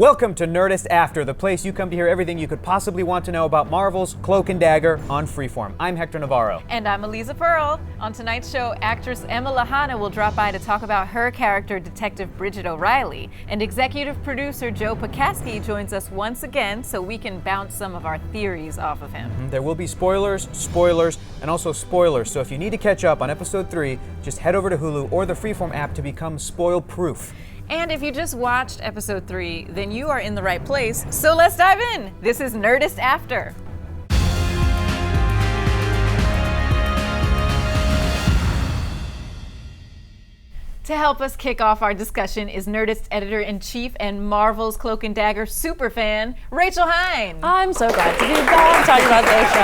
Welcome to Nerdist After, the place you come to hear everything you could possibly want to know about Marvel's Cloak and Dagger on Freeform. I'm Hector Navarro. And I'm Eliza Pearl. On tonight's show, actress Emma Lahana will drop by to talk about her character, Detective Bridget O'Reilly. And executive producer Joe Pakaski joins us once again so we can bounce some of our theories off of him. There will be spoilers, and also spoilers. So if you need to catch up on episode 3, just head over to Hulu or the Freeform app to become spoil-proof. And if you just watched episode 3, then you are in the right place. So let's dive in. This is Nerdist After. To help us kick off our discussion is Nerdist editor-in-chief and Marvel's Cloak and Dagger superfan, Rachel Hine. I'm so glad to be back talking about this show.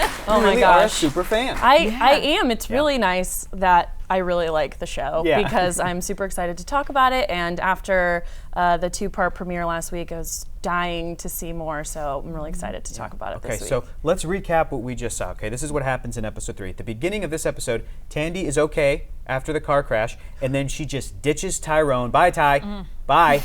Yes. Oh my really gosh. are a super fan. I am. It's really nice that I really like the show because I'm super excited to talk about it. And after the 2-part premiere last week, I was dying to see more. So I'm really excited to talk about it this week. Okay, so let's recap what we just saw. Okay, this is what happens in episode 3. At the beginning of this episode, Tandy is okay after the car crash, and then she just ditches Tyrone. Bye, Ty. Bye.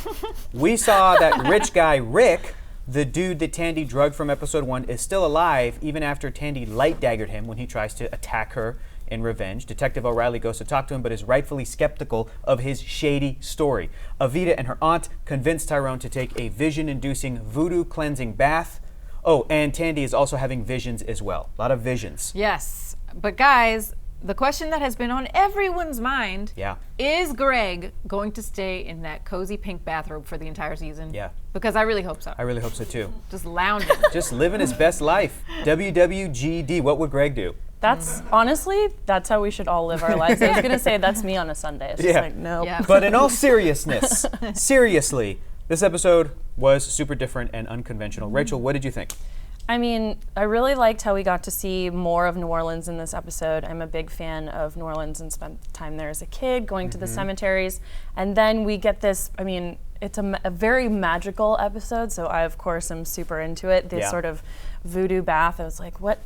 We saw that rich guy, Rick, the dude that Tandy drugged from episode 1, is still alive even after Tandy light daggered him when he tries to attack her in revenge. Detective O'Reilly goes to talk to him, but is rightfully skeptical of his shady story. Avita and her aunt convince Tyrone to take a vision-inducing voodoo cleansing bath. Oh, and Tandy is also having visions as well. A lot of visions. Yes, but guys, the question that has been on everyone's mind is Greg going to stay in that cozy pink bathrobe for the entire season? Yeah. Because I really hope so. I really hope so too. Just lounging. Just living his best life. WWGD, what would Greg do? That's honestly, that's how we should all live our lives. I was gonna say that's me on a Sunday. It's just like, nope. Yeah. But in all seriousness, seriously, this episode was super different and unconventional. Rachel, what did you think? I mean, I really liked how we got to see more of New Orleans in this episode. I'm a big fan of New Orleans and spent time there as a kid, going to the cemeteries. And then we get this, I mean, it's a very magical episode, so I, of course, am super into it. This sort of voodoo bath. I was like, what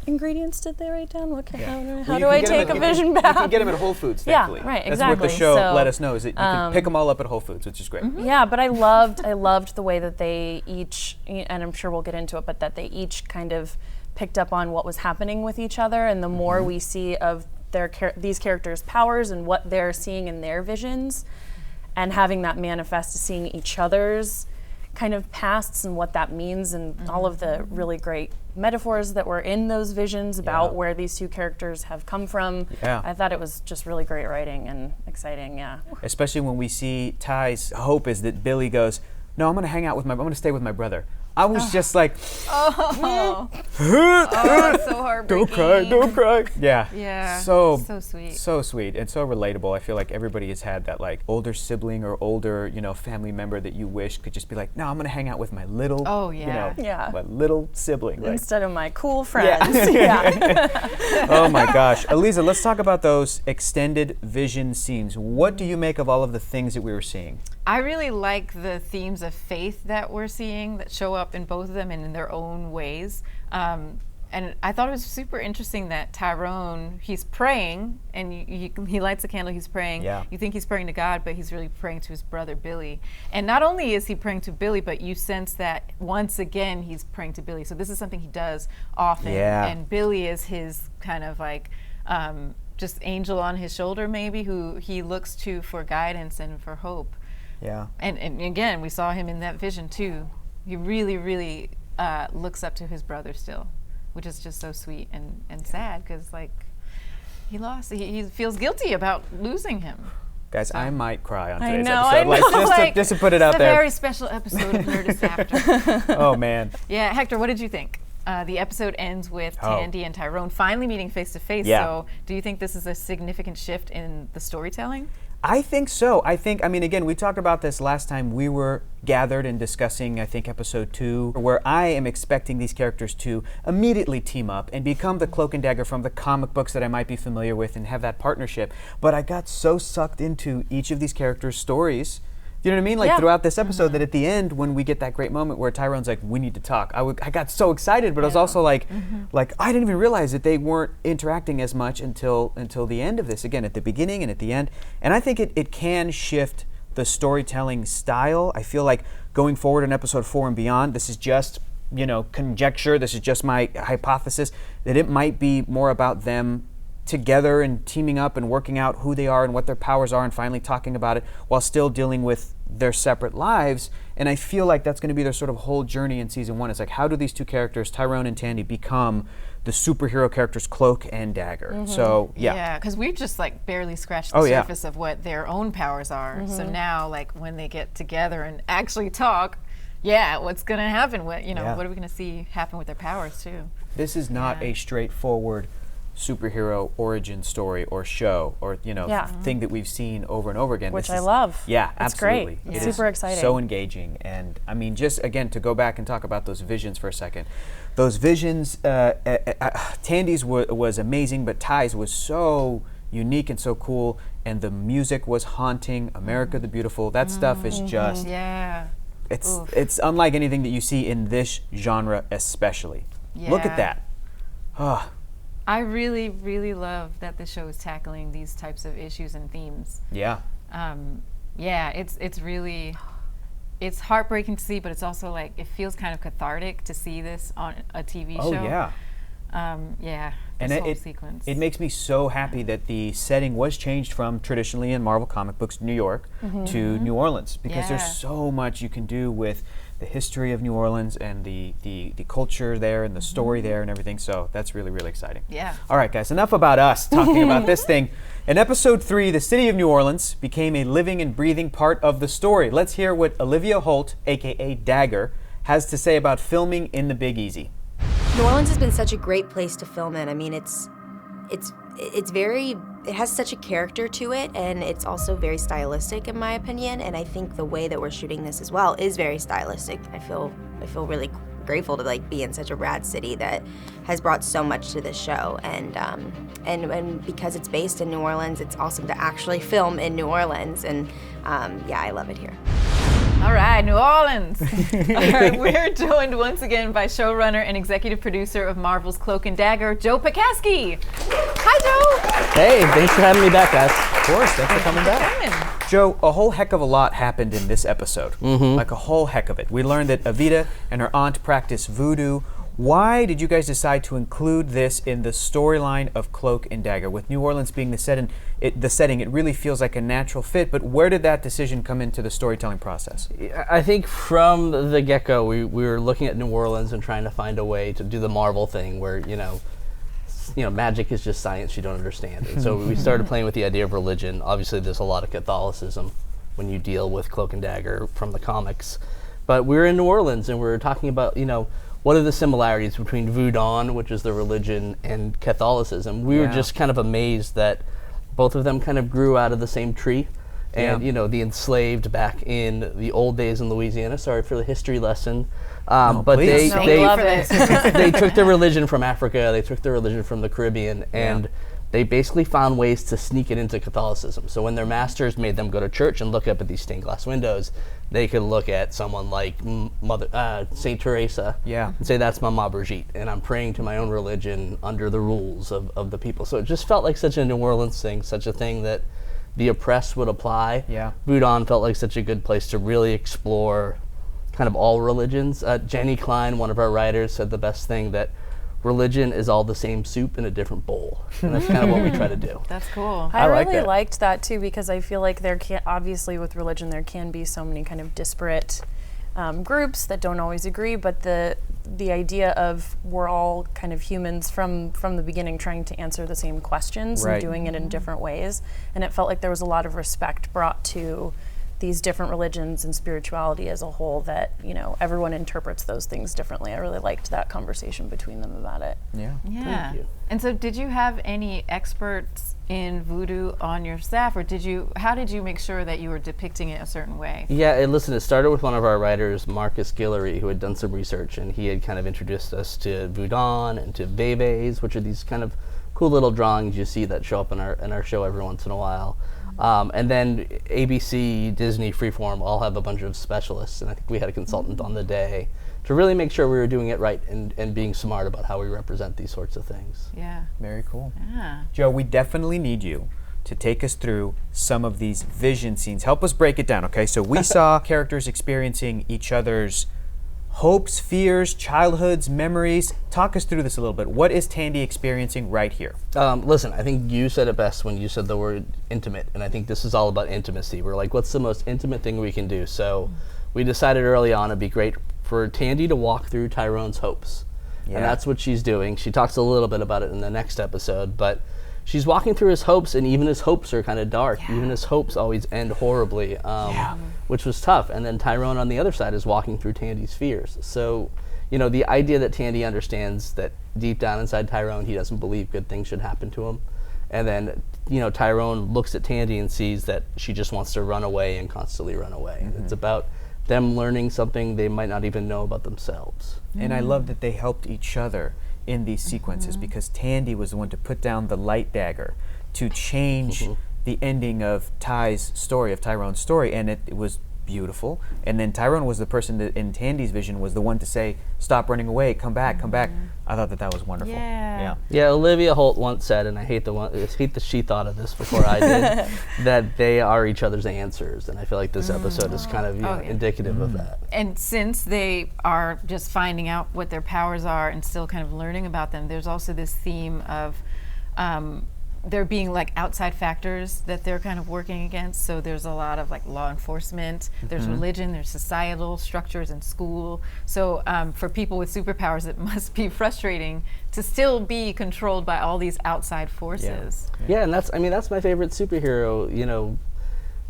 ingredients did they write down? How do I take a vision bath? You can get them at Whole Foods, thankfully. Yeah, right, That's exactly. what the show let us know, is that you can pick them all up at Whole Foods, which is great. Yeah, but I loved the way that they each, and I'm sure we'll get into it, but that they each kind of picked up on what was happening with each other, and the more we see of these characters' powers and what they're seeing in their visions, and having that manifest to seeing each other's kind of pasts and what that means, and all of the really great metaphors that were in those visions about where these two characters have come from. I thought it was just really great writing and exciting, Especially when we see Ty's hope is that Billy goes, no, I'm going to stay with my brother. I was just like, it's so heartbreaking. Don't cry. Yeah. So sweet. So sweet and so relatable. I feel like everybody has had that like older sibling or older, family member that you wish could just be like, no, I'm gonna hang out with my little, my little sibling. Instead of my cool friends. Oh my gosh. Eliza, let's talk about those extended vision scenes. What do you make of all of the things that we were seeing? I really like the themes of faith that we're seeing that show up in both of them and in their own ways. And I thought it was super interesting that Tyrone, he's praying, and he lights a candle, he's praying. You think he's praying to God, but he's really praying to his brother, Billy. And not only is he praying to Billy, but you sense that once again he's praying to Billy. So this is something he does often. And Billy is his kind of like just angel on his shoulder maybe, who he looks to for guidance and for hope. And again, we saw him in that vision too. He really, really looks up to his brother still, which is just so sweet and sad because like he lost. He feels guilty about losing him. Guys, I might cry on today's I know. episode. Just to put it out there. It's a very special episode of Nerdist After. Oh man. Yeah, Hector, what did you think? The episode ends with Tandy and Tyrone finally meeting face to face. So do you think this is a significant shift in the storytelling? I think so. Again, we talked about this last time we were gathered and discussing, I think, episode 2, where I am expecting these characters to immediately team up and become the Cloak and Dagger from the comic books that I might be familiar with and have that partnership. But I got so sucked into each of these characters' stories. You know what I mean? Like throughout this episode, that at the end, when we get that great moment where Tyrone's like, "We need to talk," I got so excited, but I was also like, I didn't even realize that they weren't interacting as much until the end of this. Again, at the beginning and at the end, and I think it can shift the storytelling style. I feel like going forward in episode 4 and beyond, this is just, conjecture, this is just my hypothesis, that it might be more about them together and teaming up and working out who they are and what their powers are and finally talking about it while still dealing with their separate lives. And I feel like that's going to be their sort of whole journey in season 1. It's like, how do these two characters, Tyrone and Tandy, become the superhero characters Cloak and Dagger? So Yeah, because we've just like barely scratched the surface of what their own powers are. So now, like, when they get together and actually talk, what's going to happen? What are we going to see happen with their powers too? This is not a straightforward superhero origin story or show or thing that we've seen over and over again, which I love. Yeah, it's absolutely. Great. It super is exciting, so engaging. And I mean, just again to go back and talk about those visions for a second. Those visions, Tandy's was amazing, but Ty's was so unique and so cool, and the music was haunting. America the Beautiful, that stuff is just it's unlike anything that you see in this genre, especially. Look at that. I really, really love that the show is tackling these types of issues and themes. Yeah. It's really, it's heartbreaking to see, but it's also like, it feels kind of cathartic to see this on a TV show. Oh, yeah. This whole sequence. It makes me so happy that the setting was changed from traditionally in Marvel comic books, New York, to New Orleans, because there's so much you can do with the history of New Orleans and the culture there and the story there and everything. So that's really, really exciting. Yeah. All right, guys, enough about us talking about this thing. In episode 3, the city of New Orleans became a living and breathing part of the story. Let's hear what Olivia Holt, aka Dagger, has to say about filming in the Big Easy. New Orleans has been such a great place to film in. I mean, it has such a character to it, and it's also very stylistic in my opinion, and I think the way that we're shooting this as well is very stylistic. I feel really grateful to like be in such a rad city that has brought so much to this show, and because it's based in New Orleans, it's awesome to actually film in New Orleans, and I love it here. All right, New Orleans. All right, we're joined once again by showrunner and executive producer of Marvel's Cloak and Dagger, Joe Pekaski. Hi, Joe. Hey, thanks for having me back, guys. Of course, thanks for coming back. Joe, a whole heck of a lot happened in this episode. Like a whole heck of it. We learned that Evita and her aunt practice voodoo. Why did you guys decide to include this in the storyline of Cloak and Dagger? With New Orleans being the setting, it really feels like a natural fit, but where did that decision come into the storytelling process? I think from the get-go, we were looking at New Orleans and trying to find a way to do the Marvel thing where, magic is just science you don't understand. And so we started playing with the idea of religion. Obviously, there's a lot of Catholicism when you deal with Cloak and Dagger from the comics. But we were in New Orleans and we were talking about, what are the similarities between Voodoo, which is the religion, and Catholicism? We were just kind of amazed that both of them kind of grew out of the same tree. And, the enslaved back in the old days in Louisiana, sorry for the history lesson, but they took their religion from Africa, they took their religion from the Caribbean, and they basically found ways to sneak it into Catholicism. So when their masters made them go to church and look up at these stained glass windows, they could look at someone like Saint Teresa and say, that's Mama Brigitte, and I'm praying to my own religion under the rules of the people. So it just felt like such a New Orleans thing, such a thing that the oppressed would apply. Voodoo felt like such a good place to really explore kind of all religions. Jenny Klein, one of our writers, said the best thing, that religion is all the same soup in a different bowl. And that's kind of what we try to do. That's cool. I really liked that too, because I feel like obviously with religion there can be so many kind of disparate groups that don't always agree, but the idea of we're all kind of humans from the beginning trying to answer the same questions and doing it in different ways. And it felt like there was a lot of respect brought to these different religions and spirituality as a whole, that everyone interprets those things differently. I really liked that conversation between them about it. Thank you. And so did you have any experts in voodoo on your staff, or how did you make sure that you were depicting it a certain way? It started with one of our writers, Marcus Guillory, who had done some research, and he had kind of introduced us to voodoo and to veves, which are these kind of cool little drawings you see that show up in our show every once in a while. And then ABC, Disney, Freeform all have a bunch of specialists, and I think we had a consultant on the day to really make sure we were doing it right and being smart about how we represent these sorts of things. Yeah. Very cool. Yeah. Joe, we definitely need you to take us through some of these vision scenes. Help us break it down, okay? So we saw characters experiencing each other's hopes, fears, childhoods, memories. Talk us through this a little bit. What is Tandy experiencing right here? Listen, I think you said it best when you said the word intimate, and I think this is all about intimacy. We're like, what's the most intimate thing we can do? So we decided early on it'd be great for Tandy to walk through Tyrone's hopes. Yeah. And that's what she's doing. She talks a little bit about it in the next episode, but she's walking through his hopes, and even his hopes are kind of dark. Yeah. Even his hopes always end horribly, which was tough. And then Tyrone on the other side is walking through Tandy's fears. So, the idea that Tandy understands that deep down inside Tyrone, he doesn't believe good things should happen to him. And then, Tyrone looks at Tandy and sees that she just wants to run away and constantly run away. Mm-hmm. It's about them learning something they might not even know about themselves. And I love that they helped each other in these sequences, because Tandy was the one to put down the light dagger to change the ending of Tyrone's story, and it was beautiful. And then Tyrone was the person that in Tandy's vision was the one to say, stop running away, come back, come back. I thought that was wonderful. Yeah, Olivia Holt once said, and I hate that she thought of this before I did, that they are each other's answers, and I feel like this episode is kind of indicative of that. And since they are just finding out what their powers are and still kind of learning about them, there's also this theme of there being like outside factors that they're kind of working against. So there's a lot of like law enforcement, there's religion, there's societal structures in school. So for people with superpowers, it must be frustrating to still be controlled by all these outside forces. Yeah, and that's my favorite superhero,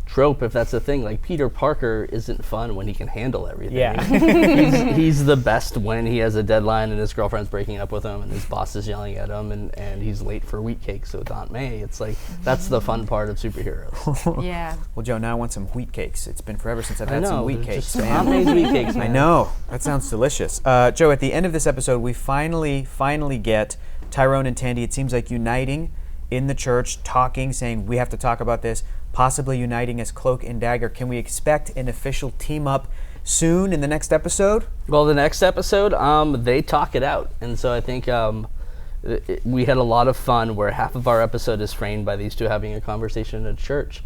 trope, if that's a thing. Like, Peter Parker isn't fun when he can handle everything. Yeah. he's the best when he has a deadline and his girlfriend's breaking up with him and his boss is yelling at him and he's late for wheat cakes with Aunt May. It's like, that's the fun part of superheroes. Yeah. Well, Joe, now I want some wheat cakes. It's been forever since I've had some wheat cakes. Aunt May's wheat cakes, man. I know. That sounds delicious. Joe, at the end of this episode, we finally get Tyrone and Tandy, it seems like, uniting in the church, talking, saying, we have to talk about this, possibly uniting as Cloak and Dagger. Can we expect an official team up soon in the next episode? Well, the next episode, they talk it out. And so I think we had a lot of fun where half of our episode is framed by these two having a conversation in a church.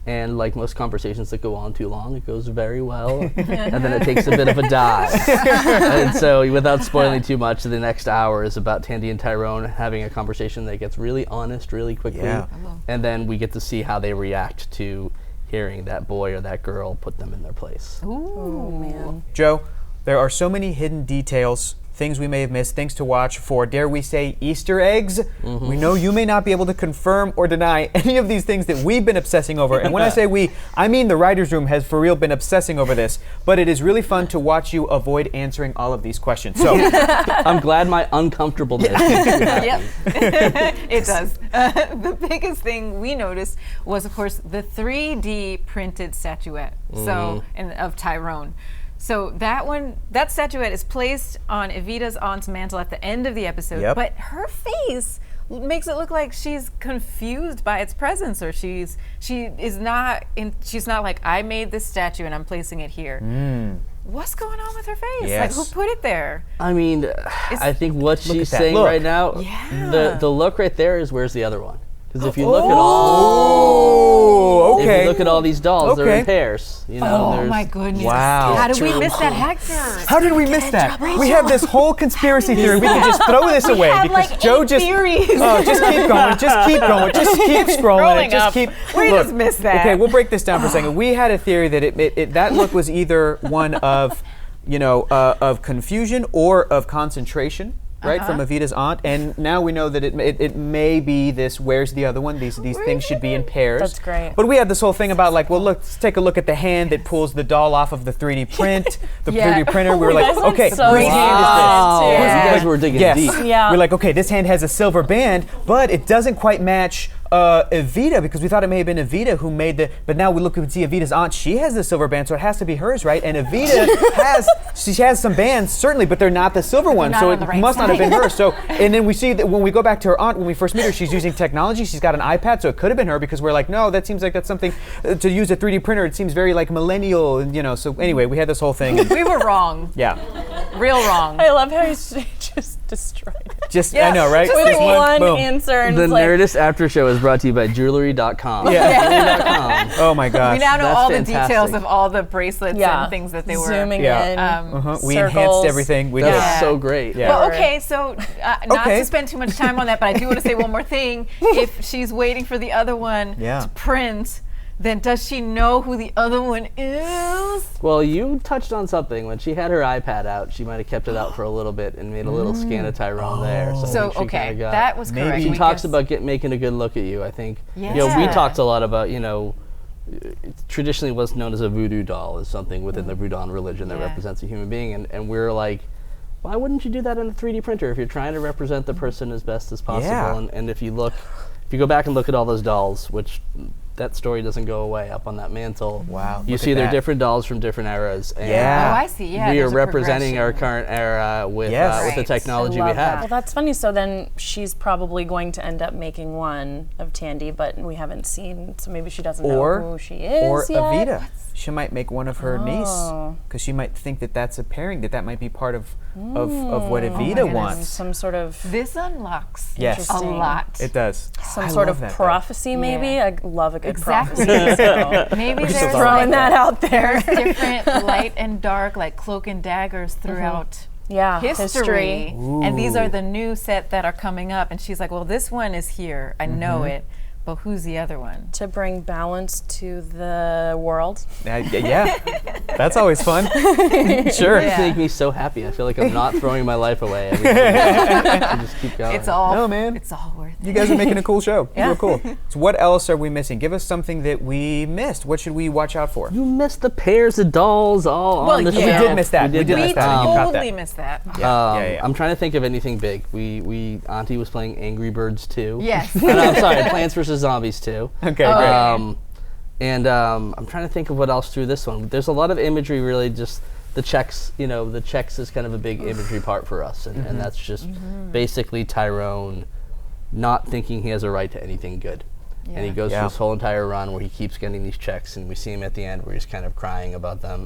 And like most conversations that go on too long, it goes very well, and then it takes a bit of a dive. And so, without spoiling too much, the next hour is about Tandy and Tyrone having a conversation that gets really honest really quickly, and then we get to see how they react to hearing that boy or that girl put them in their place. Ooh, man. Joe, there are so many hidden details, things we may have missed, things to watch for, dare we say, Easter eggs. We know you may not be able to confirm or deny any of these things that we've been obsessing over. And when I say we, I mean the writer's room has for real been obsessing over this. But it is really fun to watch you avoid answering all of these questions. So I'm glad my uncomfortableness. Yep, it does. The biggest thing we noticed was, of course, the 3D printed statuette of Tyrone. So that statuette is placed on Evita's aunt's mantle at the end of the episode, but her face makes it look like she's confused by its presence, or she's not like, I made this statue and I'm placing it here. What's going on with her face? Yes. Like, who put it there? I mean, I think what she's saying right now, the look right there is, where's the other one? Because if you look at if you look at all these dolls, they're in pairs. Oh my goodness! Wow! How did we miss that, Hector? How did we miss that? We have this whole conspiracy theory. We can just throw this away because like Joe just. Theories. Oh, just keep going. Just keep going. Just keep scrolling. Just keep. We just missed that. Okay, we'll break this down for a second. We had a theory that that look was either one of, of confusion or of concentration. Right, from Evita's aunt, and now we know that it may be this, where's the other one? These things should be in pairs. That's great. But we had this whole thing about, like, well, let's take a look at the hand that pulls the doll off of the 3D print, the 3D printer. We were like, okay, whose hand is this? You guys were digging deep. Yeah. We're like, okay, this hand has a silver band, but it doesn't quite match Evita, because we thought it may have been Evita who made but now we can see Evita's aunt, she has the silver band, so it has to be hers, right? And Evita she has some bands, certainly, but they're not the silver ones, so it must not have been hers. So, and then we see that when we go back to her aunt, when we first meet her, she's using technology, she's got an iPad, so it could have been her, because we're like, no, that seems like that's something, to use a 3D printer, it seems very like millennial, and so anyway, we had this whole thing. We were wrong. Yeah. Real wrong. I love how he just destroyed it. Just I know, right? With Just one boom. answer, and The it's like, Nerdist After Show is brought to you by Jewelry.com. Yeah. Jewelry.com. Oh my gosh. We now know That's all the fantastic. details of all the bracelets yeah, and things that they were. zooming Yeah. in. We circles. enhanced everything. We That did. was Yeah. so great. Yeah. Well, okay, so not Okay. to spend too much time on that, but I do want to say one more thing. If she's waiting for the other one Yeah. to print, then does she know who the other one is? Well, you touched on something. When she had her iPad out, she might have kept it out for a little bit and made a little scan of Tyrone there. So, I So, think she okay, kinda got, that was Maybe correct. She We talks guess- about making a good look at you, I think. You know, we Yeah. talked a lot about, traditionally what's known as a voodoo doll is something within the Voodoo religion that Yeah. represents a human being. And we're like, why wouldn't you do that in a 3D printer if you're trying to represent the person as best as possible? Yeah. And if you go back and look at all those dolls, which that story doesn't go away up on that mantle. Wow, You look see at they're that. different dolls from different eras. And Yeah. Oh, I see. Yeah, we are there's a representing our progression. current era with, Yes. with the Right. technology I we love have. that. Well, that's funny. So then she's probably going to end up making one of Tandy, but we haven't seen. So maybe she doesn't know who she is Or yet. Evita. She might make one of her niece Oh. because she might think that that's a pairing, that might be part of what Evita And wants. some sort of This unlocks Yes. a Interesting. lot. It does. some I sort love of that, though. prophecy, maybe. Yeah. I love a good Exactly. prophecy. So Maybe so there's sorry. throwing about that out there. different light and dark, like cloak and daggers throughout Yeah, history. And these are the new set that are coming up. And she's like, well, this one is here. I know it. But who's the other one? To bring balance to the world. Yeah, that's always fun. Sure. You make me so happy. I feel like I'm not throwing my life away. Every time I just keep going. It's all No, man. It's all worth it. You guys are making a cool show. Yeah. Real cool. So what else are we missing? Give us something that we missed. What should we watch out for? You missed the pairs of dolls all Well, on the yeah. shelf. We did miss that. We did We miss that. and you caught totally that. missed that. Yeah. I'm trying to think of anything big. Auntie was playing Angry Birds 2. Yes. No, I'm sorry, Plants vs. Zombies 2. Okay, Oh, great. yeah. And I'm trying to think of what else through this one. There's a lot of imagery, really, just the checks. The checks is kind of a big imagery part for us, and that's just basically Tyrone not thinking he has a right to anything good. And he Yeah. goes Yeah. through this whole entire run where he keeps getting these checks, and we see him at the end where he's kind of crying about them,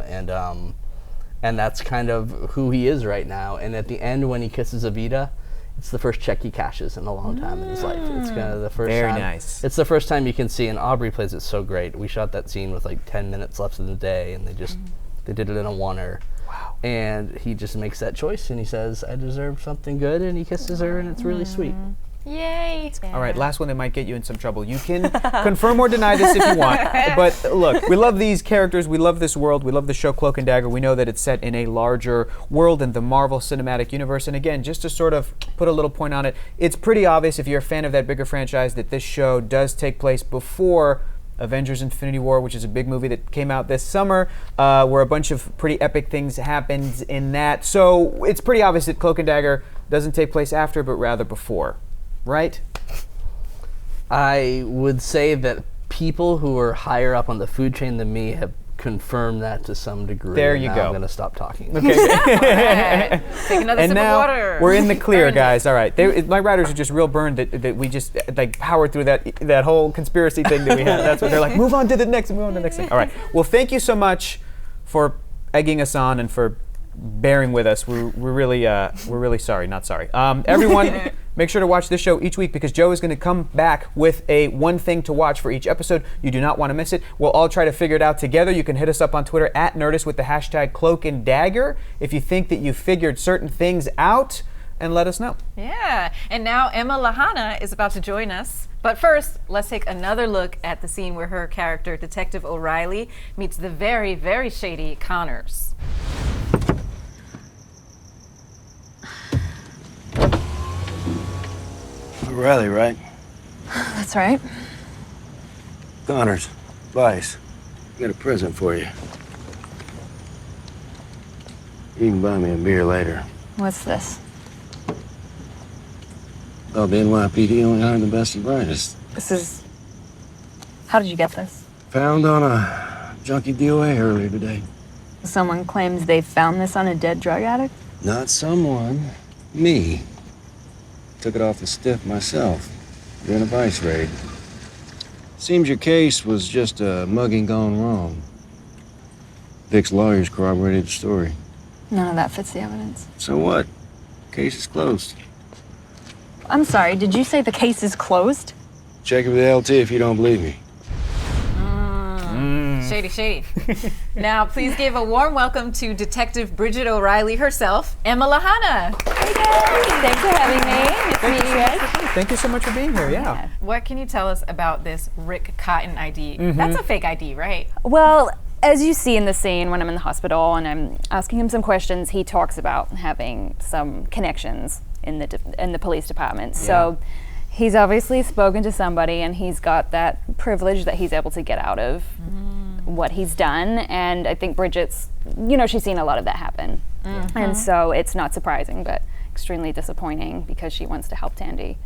and that's kind of who he is right now. And at the end, when he kisses Evita, it's the first check he cashes in a long time in his life. It's kind of the first Very time. nice. It's the first time you can see, and Aubrey plays it so great. We shot that scene with like 10 minutes left in the day, and they did it in a oneer. Wow. And he just makes that choice, and he says, "I deserve something good," and he kisses her, and it's really sweet. Yay. All right, last one that might get you in some trouble. You can confirm or deny this if you want. But look, we love these characters. We love this world. We love the show Cloak and Dagger. We know that it's set in a larger world in the Marvel Cinematic Universe. And again, just to sort of put a little point on it, it's pretty obvious if you're a fan of that bigger franchise that this show does take place before Avengers Infinity War, which is a big movie that came out this summer, where a bunch of pretty epic things happened in that. So it's pretty obvious that Cloak and Dagger doesn't take place after, but rather before. Right? I would say that people who are higher up on the food chain than me have confirmed that to some degree. There and you now go. I'm going to stop talking. Okay. Take another And sip now of water. we're in the clear, Burned it. guys. All right, my writers are just real burned that we just like powered through that whole conspiracy thing that we had. That's what they're like. Move on to the next. Move on to the next thing. All right. Well, thank you so much for egging us on and for bearing with us. We're really sorry. Not sorry. Everyone. Make sure to watch this show each week because Joe is going to come back with a one thing to watch for each episode. You do not want to miss it. We'll all try to figure it out together. You can hit us up on Twitter at Nerdist with the hashtag Cloak and Dagger if you think that you figured certain things out, and let us know. Yeah, and now Emma Lahana is about to join us. But first, let's take another look at the scene where her character, Detective O'Reilly, meets the very, very shady Connors. O'Reilly, right? That's right. Connors, Vice. I got a present for you. You can buy me a beer later. What's this? Oh, the NYPD only hired the best and brightest. This is. How did you get this? Found on a junkie DOA earlier today. Someone claims they found this on a dead drug addict? Not someone. Me. Took it off the stiff myself during a Vice raid. Seems your case was just a mugging gone wrong. Vic's lawyers corroborated the story. None of that fits the evidence. So what? Case is closed. I'm sorry, did you say the case is closed? Check it with the LT if you don't believe me. Shady, shady. Now, please give a warm welcome to Detective Bridget O'Reilly herself, Emma Lahana. Hey guys, thanks for having me. Nice to meet you guys. Thank you so much for being here. Yeah. What can you tell us about this Rick Cotton ID? That's a fake ID, right? Well, as you see in the scene when I'm in the hospital and I'm asking him some questions, he talks about having some connections in the police department. So he's obviously spoken to somebody and he's got that privilege that he's able to get out of what he's done. And I think Bridget's, she's seen a lot of that happen. And so it's not surprising, but extremely disappointing because she wants to help Tandy.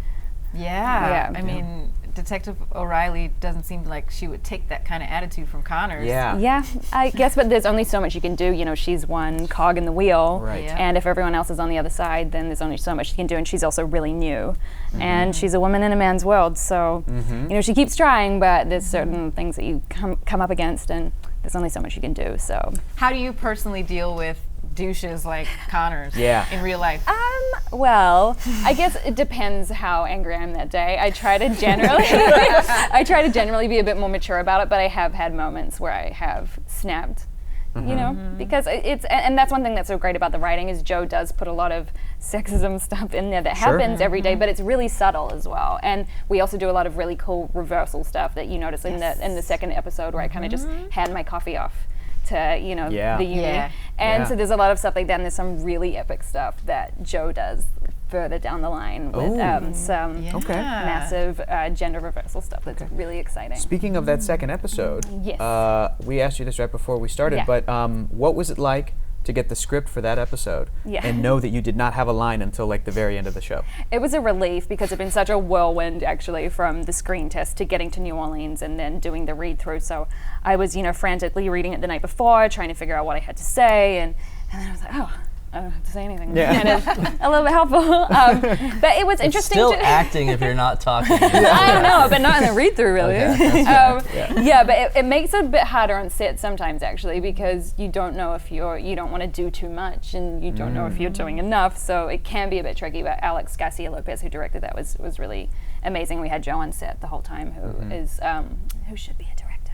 Yeah. I mean, Detective O'Reilly doesn't seem like she would take that kind of attitude from Connors. Yeah, I guess, but there's only so much you can do. She's one cog in the wheel. Right. Yeah. And if everyone else is on the other side, then there's only so much she can do. And she's also really new. And she's a woman in a man's world. So, she keeps trying, but there's certain things that you come up against, and there's only so much you can do. So, How do you personally deal with douches like Connors in real life? well, I guess it depends how angry I am that day. I try to generally be a bit more mature about it, but I have had moments where I have snapped. Because and that's one thing that's so great about the writing is Joe does put a lot of sexism stuff in there that happens every day, but it's really subtle as well. And we also do a lot of really cool reversal stuff that you notice in the second episode where I kind of just hand my coffee off to the uni. And so there's a lot of stuff like that, and there's some really epic stuff that Joe does further down the line with some massive gender reversal stuff that's really exciting. Speaking of that second episode, we asked you this right before we started, Yeah. but what was it like to get the script for that episode and know that you did not have a line until like the very end of the show? It was a relief because it's been such a whirlwind actually from the screen test to getting to New Orleans and then doing the read through. So I was, frantically reading it the night before, trying to figure out what I had to say, and then I was like, oh, I don't have to say anything. Yeah. Kind of a little bit helpful. But it was interesting. Still acting if you're not talking. I know, but not in the read-through, really. Okay, But it makes it a bit harder on set sometimes, actually, because you don't know if you don't want to do too much, and you don't know if you're doing enough. So it can be a bit tricky. But Alex Garcia Lopez, who directed that, was really amazing. We had Joe on set the whole time, who should be a director.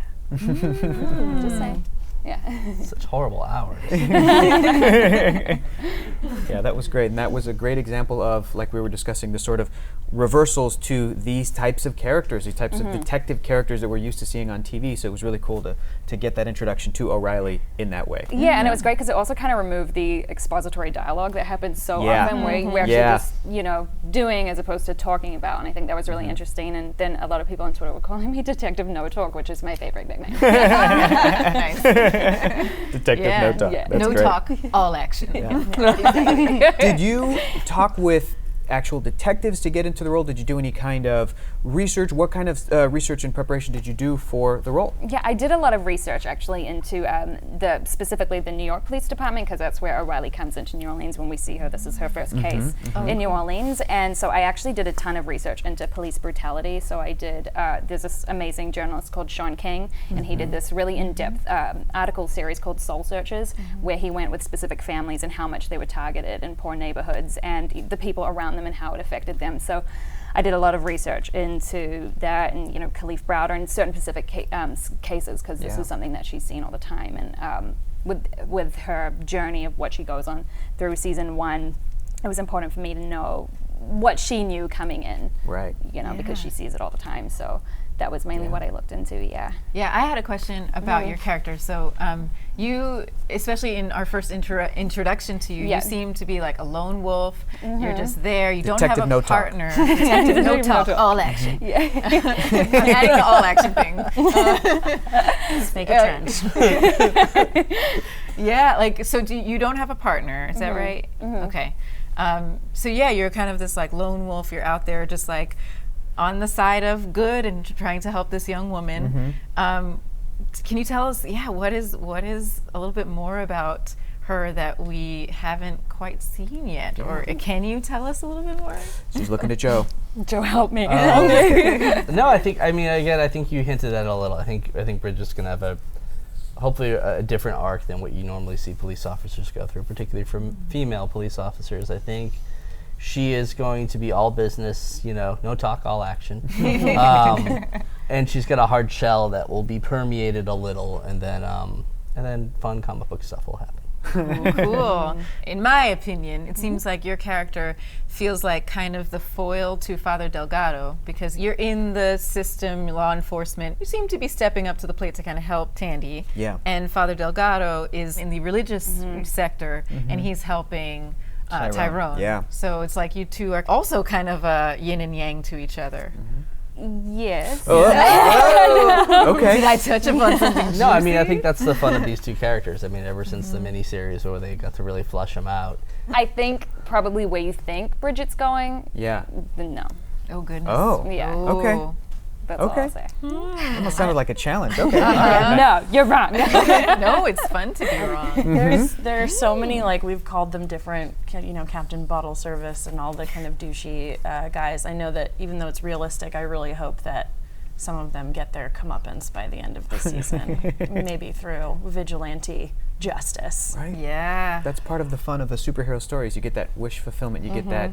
Just saying. Yeah. Such horrible hours. Yeah, that was great, and that was a great example of, like we were discussing, the sort of reversals to these types of characters, these types of detective characters that we're used to seeing on TV. So it was really cool to get that introduction to O'Reilly in that way. Yeah, and it was great because it also kind of removed the expository dialogue that happens so often where we're actually just, doing as opposed to talking about, and I think that was really interesting. And then a lot of people on Twitter were calling me Detective No Talk, which is my favorite nickname. Nice. Detective No Talk. Yeah. That's No great. talk, all action. Did you talk with actual detectives to get into the role? Did you do any kind of research? What kind of research and preparation did you do for the role? Yeah, I did a lot of research actually into specifically the New York Police Department, because that's where O'Reilly comes into New Orleans when we see her. This is her first case in New Orleans, and so I actually did a ton of research into police brutality. So I did, there's this amazing journalist called Sean King, and he did this really in-depth article series called Soul Searchers, where he went with specific families and how much they were targeted in poor neighborhoods and the people around them and how it affected them. So I did a lot of research into that, and Khalif Browder and certain specific cases, because this is something that she's seen all the time. And with her journey of what she goes on through season 1, it was important for me to know what she knew coming in, Right. because she sees it all the time. So that was mainly what I looked into. Yeah, I had a question about your character. So you, especially in our first introduction to you, you seem to be like a lone wolf. You're just there. You don't have a partner. Detective No Talk, all action. Yeah. I'm adding the all action thing. Let's make a trend. So you don't have a partner, is that right? Okay. So you're kind of this like lone wolf. You're out there just like on the side of good and trying to help this young woman. Can you tell us, what is a little bit more about her that we haven't quite seen yet? Or can you tell us a little bit more? She's looking at Joe. Joe, help me. No, I think you hinted at it a little. I think Bridget's gonna have hopefully a different arc than what you normally see police officers go through, particularly from female police officers. I think She is going to be all business, no talk, all action. And she's got a hard shell that will be permeated a little, and then fun comic book stuff will happen. Cool. In my opinion, it seems like your character feels like kind of the foil to Father Delgado, because you're in the system, law enforcement. You seem to be stepping up to the plate to kind of help Tandy. Yeah. And Father Delgado is in the religious sector, and he's helping Tyrone. Yeah. So it's like you two are also kind of yin and yang to each other. Yes. Oh, okay. Did I touch upon something? No, I mean, I think that's the fun of these two characters. I mean, ever since the miniseries where they got to really flesh them out. I think probably where you think Bridget's going, Yeah. then no. Oh, goodness. Oh. Yeah. Okay. That's all Okay. I'll say. Almost sounded like a challenge. Okay. all right. No, you're wrong. No, it's fun to be wrong. There's so many, like, we've called them different, Captain Bottle Service and all the kind of douchey guys. I know that even though it's realistic, I really hope that some of them get their comeuppance by the end of the season, maybe through vigilante justice. Right. Yeah. That's part of the fun of the superhero stories. You get that wish fulfillment. You get that,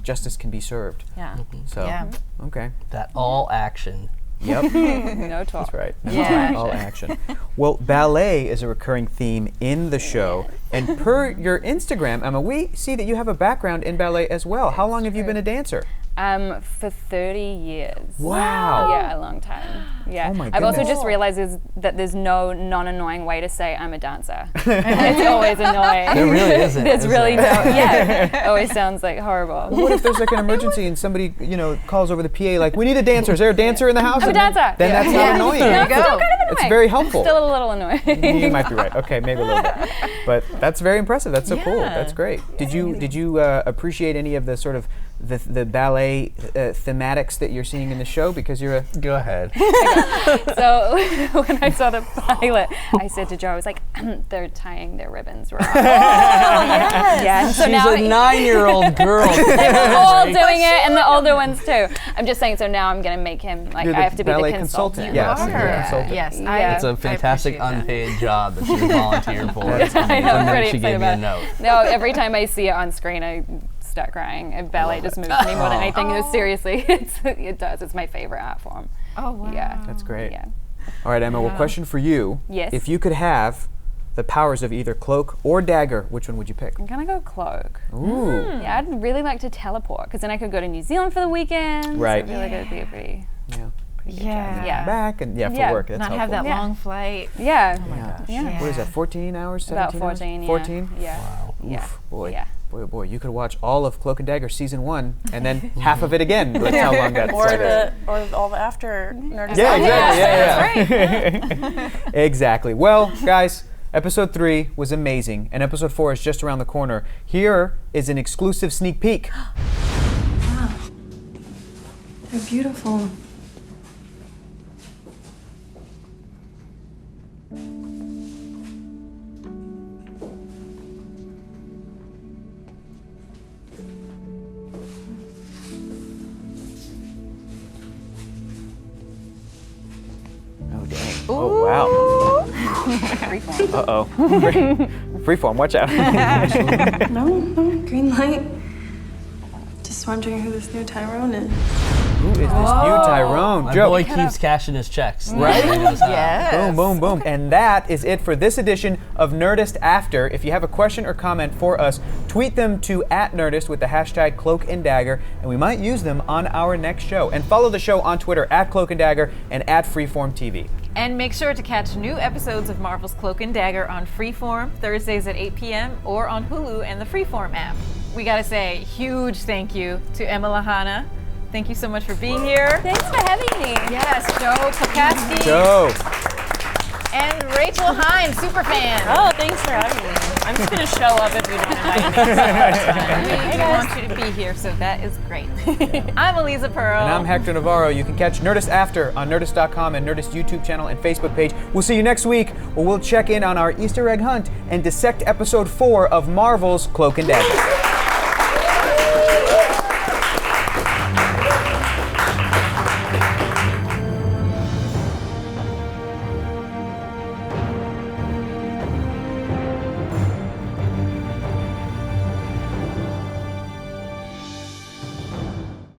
justice can be served. Yeah. So, Yeah. okay. That all action. Yep. No talk. That's right. Yeah. All action. Well, ballet is a recurring theme in the show. And per your Instagram, Emma, we see that you have a background in ballet as well. How long have you been a dancer? For 30 years. Wow. Yeah, a long time. Yeah. Oh my I've also goodness. just realized that there's no non-annoying way to say I'm a dancer. It's always annoying. There really isn't. There's is really there? no, yeah. It always sounds like horrible. What if there's like an emergency and somebody, calls over the PA like, we need a dancer. Is there a dancer in the house? I'm a And then- dancer. Then that's not annoying. There you It's go. still kind of annoying. It's very helpful. Still a little annoying. You might be right. Okay, maybe a little bit. But that's very impressive. That's so cool. Yeah. That's great. Did you appreciate any of the sort of the ballet thematics that you're seeing in the show? Because you're a Go ahead. So when I saw the pilot, I said to Joe, I was like, they're tying their ribbons wrong. Yeah. So She's now a 9-year-old girl. they're all doing it, and the older ones too. I'm just saying. So now I'm gonna make him like You're I have to be the ballet consultant. Yes, You you're are. a consultant. Yes. Yeah. It's a fantastic appreciate that. unpaid job that she volunteered for. I know, The I'm minute pretty she excited gave me a about note. it. No, every time I see it on screen, I start crying. And ballet just moves me more than anything. Seriously, it does. It's my favorite art form. Oh, wow. Yeah. That's great. Yeah. All right, Emma. Well, question for you. Yes. If you could have the powers of either Cloak or Dagger, which one would you pick? I'm gonna go Cloak. Ooh. Yeah, I'd really like to teleport because then I could go to New Zealand for the weekend. Right. So I feel like it'd be a pretty Yeah. good Yeah. job. Yeah. Back and for Yeah. work. That's Not helpful. have that Yeah. long flight. Yeah. Yeah. What is that? 14 hours? 17 About 14. hours? Yeah. 14. Yeah. Wow. Yeah. Oof, boy. Yeah. Boy, oh boy, you could watch all of Cloak and Dagger season 1 and then half of it again. That's how long that Or flight is. or all the after Nerdist. Yeah, episodes. exactly. Yeah. Exactly. Well, guys, episode 3 was amazing, and episode 4 is just around the corner. Here is an exclusive sneak peek. Wow. They're beautiful. Oh, dang. Oh, wow. Uh-oh. Freeform, watch out. No, green light. Just wondering who this new Tyrone is. Who is this new Tyrone? My Joe. boy keeps cashing his checks. Right? Yes. Boom, boom, boom. And that is it for this edition of Nerdist After. If you have a question or comment for us, tweet them to @Nerdist with the hashtag Cloak and Dagger, and we might use them on our next show. And follow the show on Twitter @Cloak and Dagger and @Freeform TV. And make sure to catch new episodes of Marvel's Cloak and Dagger on Freeform Thursdays at 8 p.m. or on Hulu and the Freeform app. We gotta say huge thank you to Emma Lahana. Thank you so much for being here. Thanks for having me. Yes, Joe Pokaski Joe. and Rachel Hines, superfan. Oh, thanks for having me. I'm just gonna show up if you don't invite me. We want you to be here, so that is great. I'm Eliza Pearl. And I'm Hector Navarro. You can catch Nerdist After on Nerdist.com and Nerdist YouTube channel and Facebook page. We'll see you next week where we'll check in on our Easter egg hunt and dissect episode 4 of Marvel's Cloak and Dagger.